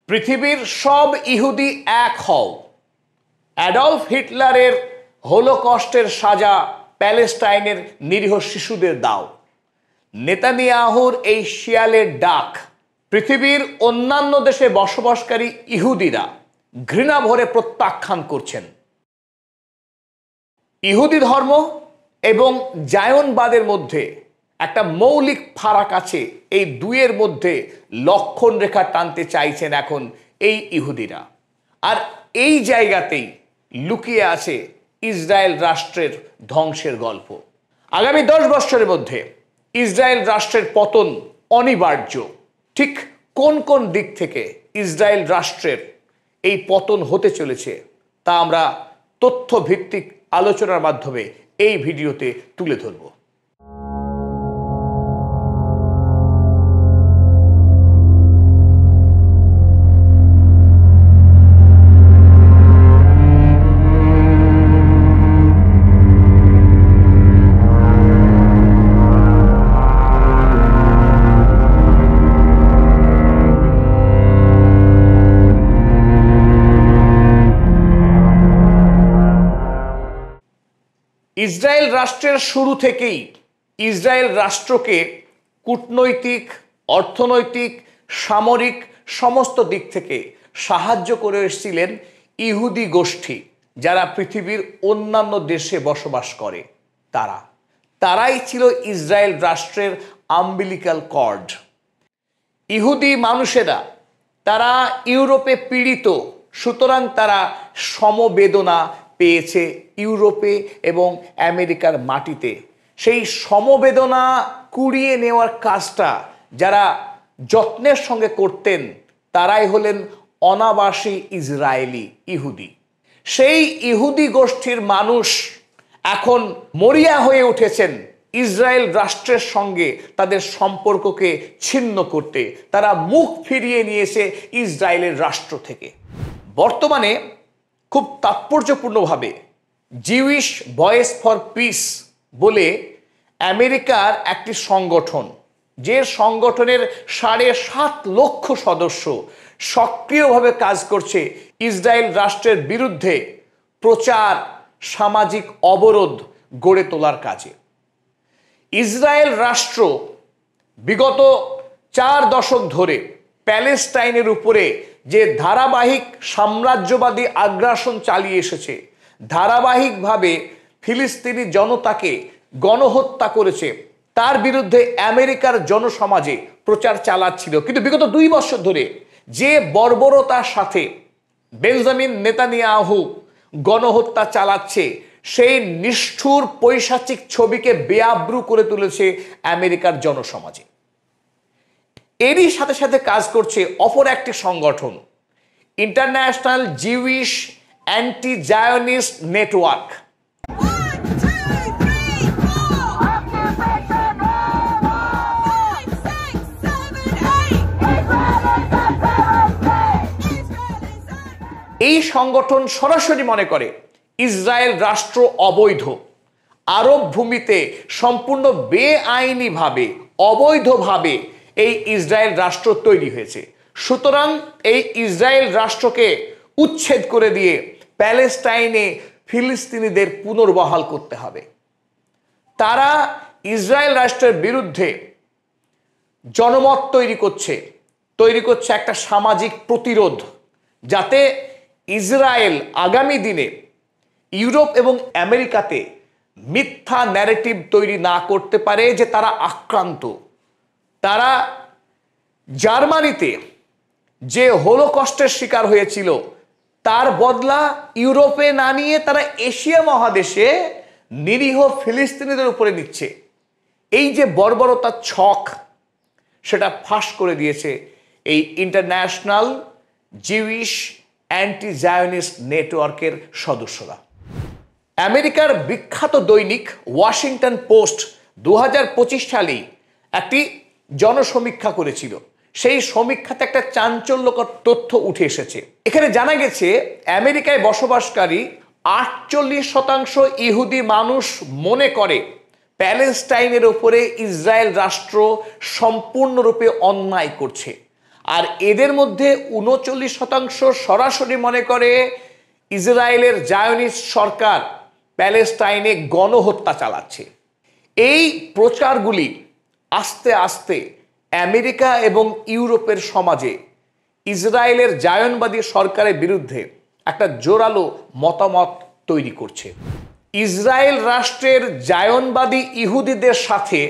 পৃথিবীর সব ইহুদি এক হও। অ্যাডলফ হিটলারের হোলোকস্টের সাজা প্যালেস্টাইনের নিরীহ শিশুদের দাও। নেতানিয়াহুর এই শিয়ালের ডাক পৃথিবীর অন্যান্য দেশে বসবাসকারী ইহুদিরা ঘৃণা ভরে প্রত্যাখ্যান করছেন। ইহুদি ধর্ম এবং জায়নবাদের মধ্যে একটা মৌলিক ফারাক আছে। এই দুইয়ের মধ্যে লক্ষণ রেখা টানতে চাইছেন এখন এই ইহুদিরা। আর এই জায়গাতেই লুকিয়ে আছে ইসরায়েল রাষ্ট্রের ধ্বংসের গল্প। আগামী 10 বছরের মধ্যে ইসরায়েল রাষ্ট্রের পতন অনিবার্য। ঠিক কোন কোন দিক থেকে ইসরায়েল রাষ্ট্রের এই পতন হতে চলেছে তা আমরা তথ্যভিত্তিক আলোচনার মাধ্যমে এই ভিডিওতে তুলে ধরব। ইসরায়েল রাষ্ট্রের শুরু থেকেই ইসরায়েল রাষ্ট্রকে কূটনৈতিক, অর্থনৈতিক, সামরিক সমস্ত দিক থেকে সাহায্য করে এসেছিলেন ইহুদি গোষ্ঠী, যারা পৃথিবীর অন্যান্য দেশে বসবাস করে। তারাই ছিল ইসরায়েল রাষ্ট্রের আম্বিলিক্যাল কর্ড। ইহুদি মানুষেরা তারা ইউরোপে পীড়িত, সুতরাং তারা সমবেদনা পেয়েছে ইউরোপে এবং আমেরিকার মাটিতে। সেই সমবেদনা কুড়িয়ে নেওয়ার কাজটা যারা যত্নের সঙ্গে করতেন তারাই হলেন অনাবাসী ইসরায়েলি ইহুদি। সেই ইহুদি গোষ্ঠীর মানুষ এখন মরিয়া হয়ে উঠেছেন ইসরায়েল রাষ্ট্রের সঙ্গে তাদের সম্পর্ককে ছিন্ন করতে। তারা মুখ ফিরিয়ে নিয়েছে ইসরায়েলের রাষ্ট্র থেকে। বর্তমানে খুব তাৎপর্যপূর্ণভাবে জিউইশ ভয়েস ফর পিস বলে আমেরিকার একটি সংগঠন, যে সংগঠনের 7.5 লক্ষ সদস্য সক্রিয়ভাবে কাজ করছে ইসরায়েল রাষ্ট্রের বিরুদ্ধে প্রচার, সামাজিক অবরোধ গড়ে তোলার কাজে। ইসরায়েল রাষ্ট্র বিগত 4 দশক ধরে প্যালেস্টাইনের উপরে যে ধারাবাহিক সাম্রাজ্যবাদী আগ্রাসন চালিয়ে এসেছে, ধারাবাহিকভাবে ফিলিস্তিনি জনতাকে গণহত্যা করেছে, তার বিরুদ্ধে আমেরিকার জনসমাজে প্রচার চালাচ্ছিল। কিন্তু বিগত 2 বছর ধরে যে বর্বরতার সাথে বেঞ্জামিন নেতানিয়াহু গণহত্যা চালাচ্ছে, সেই নিষ্ঠুর পৈশাচিক ছবিকে বেআব্রু করে তুলেছে আমেরিকার জনসমাজে। এরই সাথে সাথে কাজ করছে অপর একটি সংগঠন, international Jewish anti Zionist network. এই সংগঠন সরাসরি মনে করে ইসরায়েল রাষ্ট্র অবৈধ। আরব ভূমিতে সম্পূর্ণ বেআইনিভাবে, অবৈধভাবে এই ইসরায়েল রাষ্ট্র তৈরি হয়েছে। সুতরাং এই ইসরায়েল রাষ্ট্রকে উচ্ছেদ করে দিয়ে প্যালেস্টাইনে ফিলিস্তিনিদের পুনর্বহাল করতে হবে। তারা ইসরায়েল রাষ্ট্রের বিরুদ্ধে জনমত তৈরি করছে একটা সামাজিক প্রতিরোধ, যাতে ইসরায়েল আগামী দিনে ইউরোপ এবং আমেরিকাতে মিথ্যা ন্যারেটিভ তৈরি না করতে পারে যে তারা আক্রান্ত। তারা জার্মানিতে যে হোলোকস্টের শিকার হয়েছিল তার বদলা ইউরোপে না নিয়ে তারা এশিয়া মহাদেশে নিরীহ ফিলিস্তিনিদের উপরে নিচ্ছে। এই যে বর্বরতার ছক, সেটা ফাঁস করে দিয়েছে এই ইন্টারন্যাশনাল জিউইশ অ্যান্টি জায়নিস্ট নেটওয়ার্কের সদস্যরা। আমেরিকার বিখ্যাত দৈনিক ওয়াশিংটন পোস্ট 2025 সালেই একটি জনসমীক্ষা করেছিল। সেই সমীক্ষাতে একটা চাঞ্চল্যকর তথ্য উঠে এসেছে। এখানে জানা গেছে আমেরিকায় বসবাসকারী 48% ইহুদি মানুষ মনে করে প্যালেস্টাইনের উপরে ইসরায়েল রাষ্ট্র সম্পূর্ণরূপে অন্যায় করছে। আর এদের মধ্যে 39% সরাসরি মনে করে ইসরায়েলের জায়নিস্ট সরকার প্যালেস্টাইনে গণহত্যা চালাচ্ছে। এই প্রচারগুলি আস্তে আস্তে আমেরিকা এবং ইউরোপের সমাজে ইসরায়েলের জায়নবাদী সরকারের বিরুদ্ধে একটা জোরালো মতামত তৈরি করছে। ইসরায়েল রাষ্ট্রের জায়নবাদী ইহুদিদের সাথে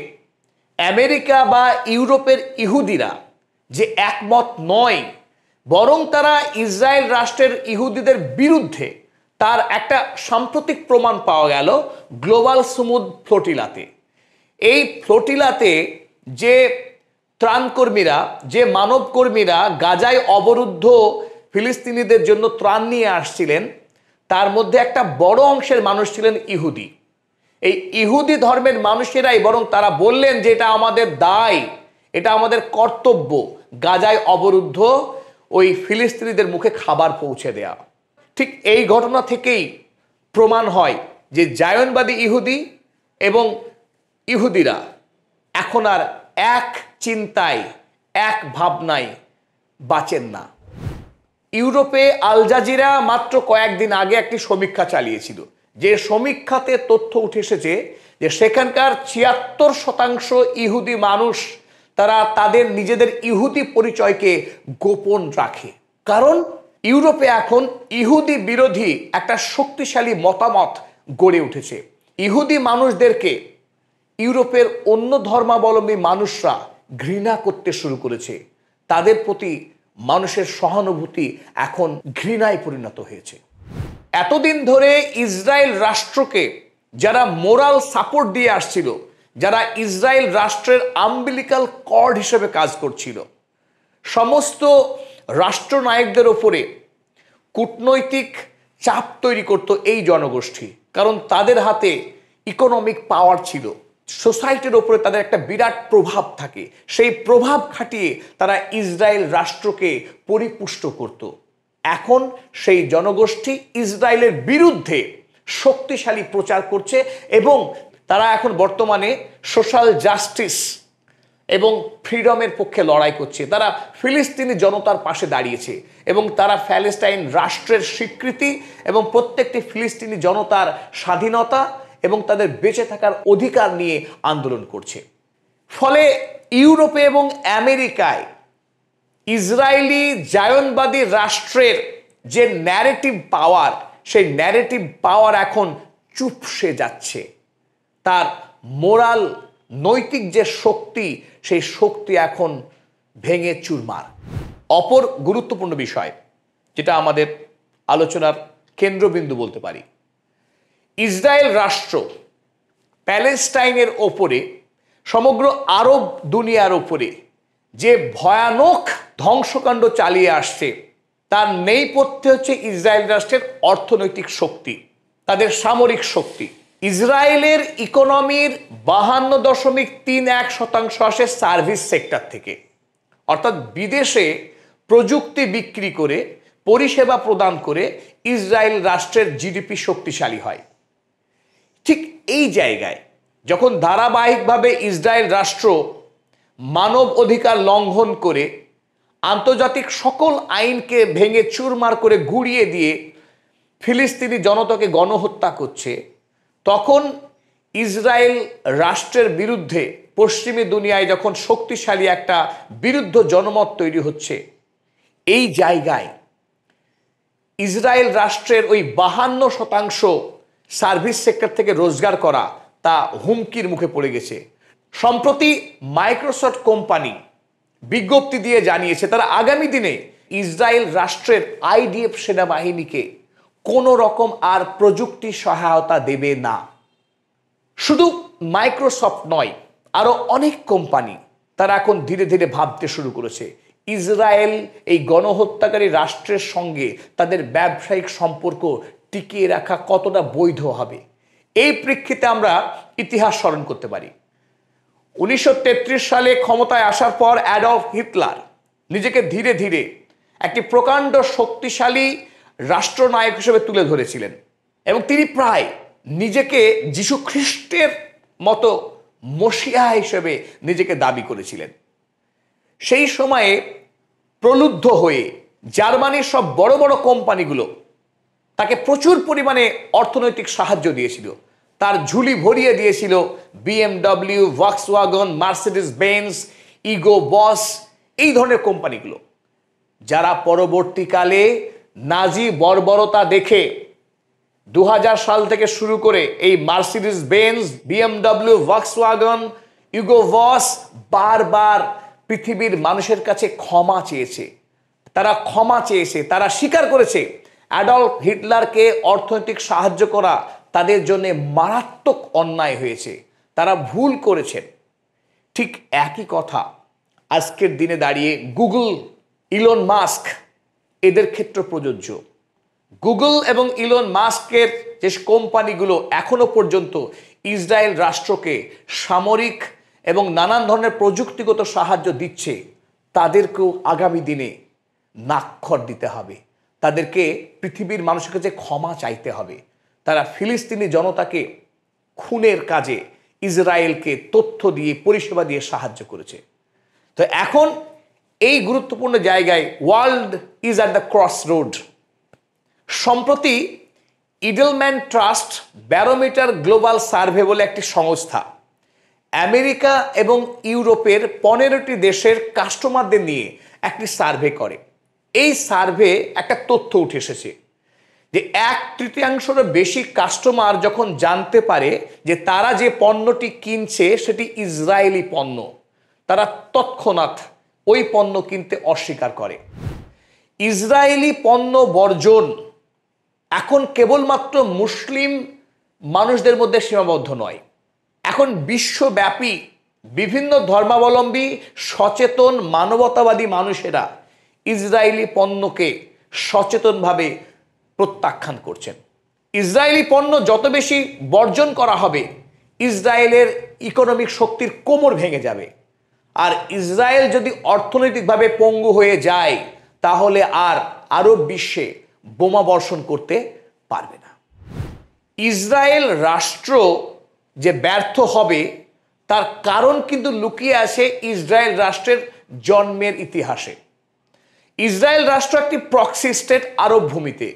আমেরিকা বা ইউরোপের ইহুদিরা যে একমত নয়, বরং তারা ইসরায়েল রাষ্ট্রের ইহুদিদের বিরুদ্ধে, তার একটা সাম্প্রতিক প্রমাণ পাওয়া গেল গ্লোবাল সুমুদ ফ্লোটিলাতে। এই ফ্লোটিলাতে যে ত্রাণকর্মীরা, যে মানবকর্মীরা গাজায় অবরুদ্ধ ফিলিস্তিনিদের জন্য ত্রাণ নিয়ে আসছিলেন, তার মধ্যে একটা বড় অংশের মানুষ ছিলেন ইহুদি। এই ইহুদি ধর্মের মানুষেরাই বরং তারা বললেন যে এটা আমাদের দায়, এটা আমাদের কর্তব্য গাজায় অবরুদ্ধ ওই ফিলিস্তিনিদের মুখে খাবার পৌঁছে দেয়া। ঠিক এই ঘটনা থেকেই প্রমাণ হয় যে জায়নবাদী ইহুদি এবং ইহুদিরা এখন আর এক চিন্তায়, এক ভাবনায় বাঁচেন না। ইউরোপে আল জাজিরা মাত্র কয়েকদিন আগে একটি সমীক্ষা চালিয়েছিল, যে সমীক্ষাতে তথ্য উঠে এসেছে যে সেখানকার 76% ইহুদি মানুষ তারা তাদের নিজেদের ইহুদি পরিচয়কে গোপন রাখে। কারণ ইউরোপে এখন ইহুদি বিরোধী একটা শক্তিশালী মতামত গড়ে উঠেছে। ইহুদি মানুষদেরকে ইউরোপের অন্য ধর্মাবলম্বী মানুষরা ঘৃণা করতে শুরু করেছে। তাদের প্রতি মানুষের সহানুভূতি এখন ঘৃণায় পরিণত হয়েছে। এতদিন ধরে ইসরায়েল রাষ্ট্রকে যারা মোরাল সাপোর্ট দিয়ে আসছিল, যারা ইসরায়েল রাষ্ট্রের আম্বিলিকাল কর্ড হিসেবে কাজ করছিল, সমস্ত রাষ্ট্রনায়কদের ওপরে কূটনৈতিক চাপ তৈরি করত এই জনগোষ্ঠী। কারণ তাদের হাতে ইকোনমিক পাওয়ার ছিল, সোসাইটির ওপরে তাদের একটা বিরাট প্রভাব থাকে। সেই প্রভাব খাটিয়ে তারা ইসরায়েল রাষ্ট্রকে পরিপুষ্ট করত। এখন সেই জনগোষ্ঠী ইসরায়েলের বিরুদ্ধে শক্তিশালী প্রচার করছে এবং তারা এখন বর্তমানে সোশ্যাল জাস্টিস এবং ফ্রিডমের পক্ষে লড়াই করছে। তারা ফিলিস্তিনি জনতার পাশে দাঁড়িয়েছে এবং তারা প্যালেস্টাইন রাষ্ট্রের স্বীকৃতি এবং প্রত্যেকটি ফিলিস্তিনি জনতার স্বাধীনতা এবং তাদের বেঁচে থাকার অধিকার নিয়ে আন্দোলন করছে। ফলে ইউরোপে এবং আমেরিকায় ইসরায়েলি জায়নবাদী রাষ্ট্রের যে ন্যারেটিভ পাওয়ার, সেই ন্যারেটিভ পাওয়ার এখন চুপসে যাচ্ছে। তার মোরাল, নৈতিক যে শক্তি, সেই শক্তি এখন ভেঙে চুরমার। অপর গুরুত্বপূর্ণ বিষয় যেটা আমাদের আলোচনার কেন্দ্রবিন্দু বলতে পারি, ইসরায়েল রাষ্ট্র প্যালেস্টাইনের ওপরে, সমগ্র আরব দুনিয়ার ওপরে যে ভয়ানক ধ্বংসকাণ্ড চালিয়ে আসছে, তার নেপথ্যে হচ্ছে ইসরায়েল রাষ্ট্রের অর্থনৈতিক শক্তি, তাদের সামরিক শক্তি। ইসরায়েলের ইকোনমির 52.31% আসে সার্ভিস সেক্টর থেকে, অর্থাৎ বিদেশে প্রযুক্তি বিক্রি করে, পরিষেবা প্রদান করে ইসরায়েল রাষ্ট্রের জিডিপি শক্তিশালী হয়। ঠিক এই জায়গায় যখন ধারাবাহিকভাবে ইসরায়েল রাষ্ট্র মানব অধিকার লঙ্ঘন করে, আন্তর্জাতিক সকল আইনকে ভেঙে চুরমার করে গুঁড়িয়ে দিয়ে ফিলিস্তিনি জনতাকে গণহত্যা করছে, তখন ইসরায়েল রাষ্ট্রের বিরুদ্ধে পশ্চিমী দুনিয়ায় যখন শক্তিশালী একটা বিরুদ্ধ জনমত তৈরি হচ্ছে, এই জায়গায় ইসরায়েল রাষ্ট্রের ওই 52% সার্ভিস সেক্টর থেকে রোজগার করা তা হুমকির মুখে পড়ে গেছে। সম্প্রতি মাইক্রোসফট কোম্পানি বিজ্ঞপ্তি দিয়ে জানিয়েছে তারা আগামী দিনে ইসরায়েল রাষ্ট্রের আইডিএফ সেনাবাহিনীকে কোনো রকম আর প্রযুক্তি সহায়তা দেবে না। শুধু মাইক্রোসফট নয়, আরো অনেক কোম্পানি তারা এখন ধীরে ধীরে ভাবতে শুরু করেছে ইসরায়েল এই গণহত্যাকারী রাষ্ট্রের সঙ্গে তাদের ব্যবসায়িক সম্পর্ক টিকিয়ে রাখা কতটা বৈধ হবে। এই প্রেক্ষিতে আমরা ইতিহাস স্মরণ করতে পারি। 1933 সালে ক্ষমতায় আসার পর অ্যাডলফ হিটলার নিজেকে ধীরে ধীরে একটি প্রকাণ্ড শক্তিশালী রাষ্ট্রনায়ক হিসেবে তুলে ধরেছিলেন এবং তিনি প্রায় নিজেকে যিশু খ্রিস্টের মতো মসিহা হিসেবে নিজেকে দাবি করেছিলেন। সেই সময়ে প্রলুব্ধ হয়ে জার্মানির সব বড় বড় কোম্পানিগুলো তাকে প্রচুর পরিমাণে অর্থনৈতিক সাহায্য দিয়েছিল, তার ঝুলি ভরিয়ে দিয়েছিল BMW, Volkswagen, Mercedes Benz, Hugo, Boss, এই ধরনের কোম্পানিগুলো, যারা পরবর্তীকালে নাজি বর্বরতা দেখে 2000 সাল থেকে শুরু করে এই Mercedes Benz, BMW, Volkswagen, Hugo, Boss বারবার পৃথিবীর মানুষের কাছে ক্ষমা চেয়েছে। তারা স্বীকার করেছে অ্যাডলফ হিটলারকে অর্থনৈতিক সাহায্য করা তাদের জন্য মারাত্মক অন্যায় হয়েছে, তারা ভুল করেছেন। ঠিক একই কথা আজকের দিনে দাঁড়িয়ে গুগল, ইলন মাস্ক এদের ক্ষেত্রে প্রযোজ্য। গুগল এবং ইলন মাস্কের যে কোম্পানিগুলো এখনো পর্যন্ত ইসরায়েল রাষ্ট্রকে সামরিক এবং নানান ধরনের প্রযুক্তিগত সাহায্য দিচ্ছে, তাদেরকেও আগামী দিনে নাক্ষর দিতে হবে, তাদেরকে পৃথিবীর মানুষের কাছে ক্ষমা চাইতে হবে। তারা ফিলিস্তিনি জনতাকে খুনের কাজে ইসরায়েলকে তথ্য দিয়ে, পরিষেবা দিয়ে সাহায্য করেছে। তো এখন এই গুরুত্বপূর্ণ জায়গায় world is at the cross road. সম্প্রতি ইডেলম্যান ট্রাস্ট ব্যারোমিটার গ্লোবাল সার্ভে বলে একটি সংস্থা আমেরিকা এবং ইউরোপের 15টি দেশের কাস্টমারদের নিয়ে একটি সার্ভে করে। এই সার্ভে একটা তথ্য উঠে এসেছে যে 1/3 বেশি কাস্টমার যখন জানতে পারে যে তারা যে পণ্যটি কিনছে সেটি ইসরায়েলি পণ্য, তারা তৎক্ষণাৎ ওই পণ্য কিনতে অস্বীকার করে। ইসরায়েলি পণ্য বর্জন এখন কেবলমাত্র মুসলিম মানুষদের মধ্যে সীমাবদ্ধ নয়, এখন বিশ্বব্যাপী বিভিন্ন ধর্মাবলম্বী সচেতন মানবতাবাদী মানুষেরা ইসরায়েলি পণ্যকে সচেতনভাবে প্রত্যাখ্যান করছেন। ইসরায়েলি পণ্য যত বেশি বর্জন করা হবে, ইসরায়েলের ইকোনমিক শক্তির কোমর ভেঙে যাবে। আর ইসরায়েল যদি অর্থনৈতিকভাবে পঙ্গু হয়ে যায়, তাহলে আর আরব বিশ্বে বোমা বর্ষণ করতে পারবে না। ইসরায়েল রাষ্ট্র যে ব্যর্থ হবে তার কারণ কিন্তু লুকিয়ে আছে ইসরায়েল রাষ্ট্রের জন্মের ইতিহাসে। ইসরায়েল রাষ্ট্র একটি প্রক্সি স্টেট আরব ভূমিতে।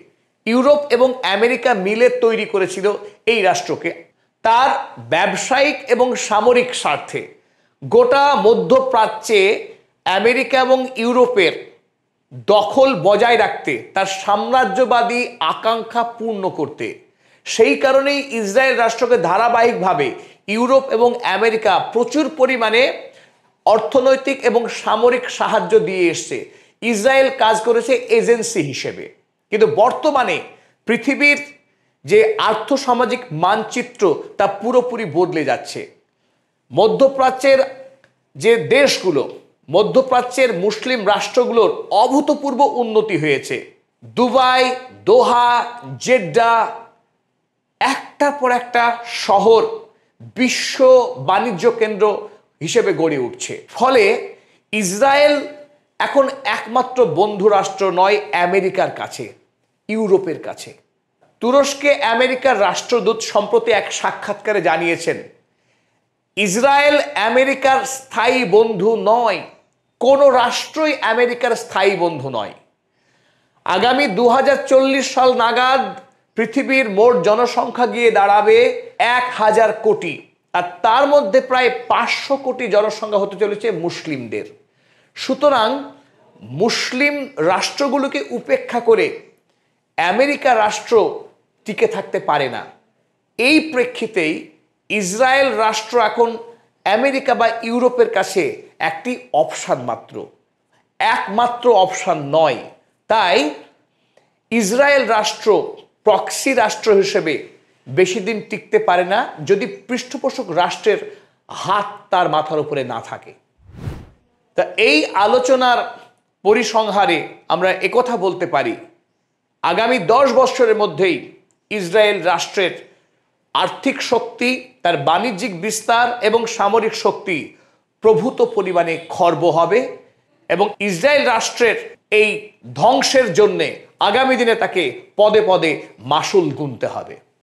ইউরোপ এবং আমেরিকা মিলে তৈরি করেছিল এই রাষ্ট্রকে তার ব্যবসায়িক এবং সামরিক স্বার্থে। গোটা মধ্যপ্রাচ্যে আমেরিকা এবং ইউরোপের দখল বজায় রাখতে, তার সাম্রাজ্যবাদী আকাঙ্ক্ষা পূর্ণ করতে। সেই কারণেই ইসরায়েল রাষ্ট্রকে ধারাবাহিকভাবে ইউরোপ এবং আমেরিকা প্রচুর পরিমাণে অর্থনৈতিক এবং সামরিক সাহায্য দিয়ে এসছে। ইসরায়েল কাজ করেছে এজেন্সি হিসেবে। কিন্তু বর্তমানে পৃথিবীর যে আর্থসামাজিক মানচিত্র তা পুরোপুরি বদলে যাচ্ছে। মধ্যপ্রাচ্যের যে দেশগুলো, মধ্যপ্রাচ্যের মুসলিম রাষ্ট্রগুলোর অভূতপূর্ব উন্নতি হয়েছে। দুবাই, দোহা, জেড্ডা, একটার পর একটা শহর বিশ্ব বাণিজ্য কেন্দ্র হিসেবে গড়ে উঠছে। ফলে ইসরায়েল এখন একমাত্র বন্ধু রাষ্ট্র নয় আমেরিকার কাছে, ইউরোপের কাছে। তুরস্কে আমেরিকার রাষ্ট্রদূত সম্প্রতি এক সাক্ষাৎকারে জানিয়েছেন, ইসরায়েল আমেরিকার স্থায়ী বন্ধু নয়, কোনো রাষ্ট্রই আমেরিকার স্থায়ী বন্ধু নয়। আগামী 2040 সাল নাগাদ পৃথিবীর মোট জনসংখ্যা গিয়ে দাঁড়াবে 1000 কোটি, আর তার মধ্যে প্রায় 500 কোটি জনসংখ্যা হতে চলেছে মুসলিমদের। সুতরাং মুসলিম রাষ্ট্রগুলোকে উপেক্ষা করে আমেরিকা রাষ্ট্র টিকে থাকতে পারে না। এই প্রেক্ষিতেই ইসরায়েল রাষ্ট্র এখন আমেরিকা বা ইউরোপের কাছে একটি অপশান মাত্র, একমাত্র অপশান নয়। তাই ইসরায়েল রাষ্ট্র প্রক্সি রাষ্ট্র হিসেবে বেশি দিন টিকতে পারে না যদি পৃষ্ঠপোষক রাষ্ট্রের হাত তার মাথার উপরে না থাকে। তা এই আলোচনার পরিসংহারে আমরা একথা বলতে পারি, আগামী 10 বছরের মধ্যেই ইসরায়েল রাষ্ট্রের আর্থিক শক্তি, তার বাণিজ্যিক বিস্তার এবং সামরিক শক্তি প্রভূত পরিমাণে খর্ব হবে এবং ইসরায়েল রাষ্ট্রের এই ধ্বংসের জন্যে আগামী দিনে তাকে পদে পদে মাসুল গুনতে হবে।